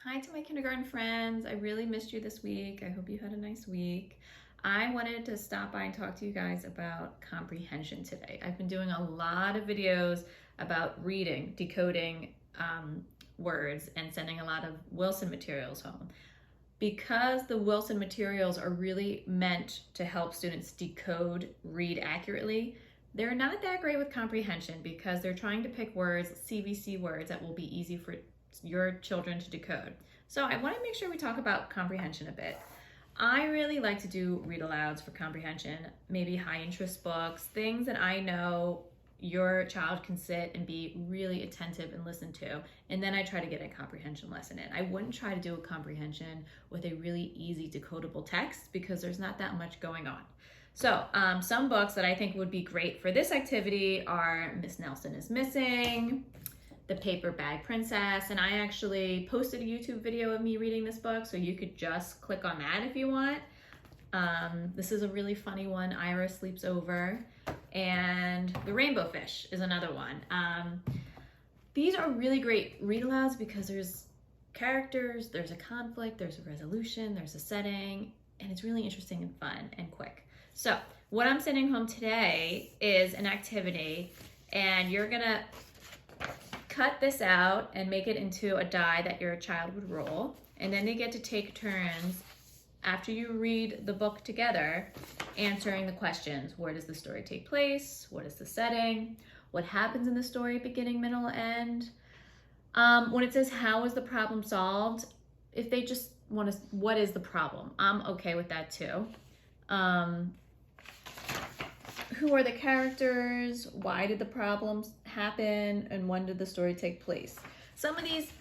Hi to my kindergarten friends. I really missed you this week. I hope you had a nice week. I wanted to stop by and talk to you guys about comprehension today. I've been doing a lot of videos about reading, decoding words, and sending a lot of Wilson materials home. Because the Wilson materials are really meant to help students decode, read accurately, they're not that great with comprehension because they're trying to pick words, CVC words, that will be easy for your children to decode. So I want to make sure we talk about comprehension a bit. I really like to do read alouds for comprehension, maybe high interest books, things that I know your child can sit and be really attentive and listen to. And then I try to get a comprehension lesson in. I wouldn't try to do a comprehension with a really easy decodable text because there's not that much going on. So some books that I think would be great for this activity are Miss Nelson is Missing, The Paper Bag Princess, and I actually posted a YouTube video of me reading this book, so you could just click on that if you want. This is a really funny one, Ira Sleeps Over, and The Rainbow Fish is another one. These are really great read-alouds because there's characters, there's a conflict, there's a resolution, there's a setting, and it's really interesting and fun and quick. So what I'm sending home today is an activity, and you're gonna cut this out and make it into a die that your child would roll, and then they get to take turns after you read the book together answering the questions. Where does the story take place? What is the setting? What happens in the story, beginning, middle, end? When it says how is the problem solved, if they just want to, what is the problem? I'm okay with that too. Who are the characters? Why did the problems happen? And when did the story take place? Some of these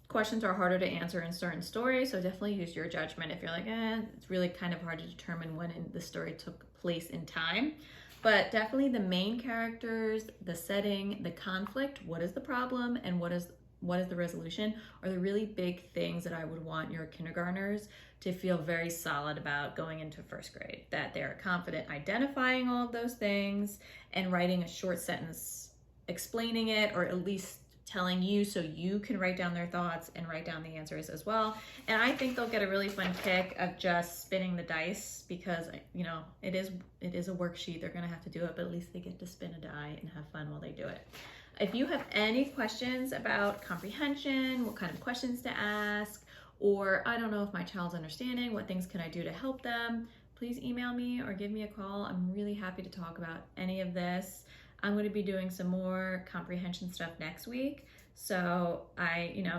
questions are harder to answer in certain stories, so definitely use your judgment if you're like, it's really kind of hard to determine when the story took place in time. But definitely the main characters, the setting, the conflict, what is the problem, and what is the resolution, are the really big things that I would want your kindergartners to feel very solid about going into first grade, that they're confident identifying all of those things and writing a short sentence explaining it, or at least telling you so you can write down their thoughts and write down the answers as well. And I think they'll get a really fun kick of just spinning the dice because, you know, it is a worksheet. They're gonna have to do it, but at least they get to spin a die and have fun while they do it. If you have any questions about comprehension, what kind of questions to ask, or I don't know if my child's understanding, what things can I do to help them, please email me or give me a call. I'm really happy to talk about any of this. I'm going to be doing some more comprehension stuff next week. So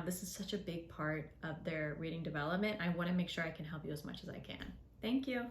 this is such a big part of their reading development. I want to make sure I can help you as much as I can. Thank you.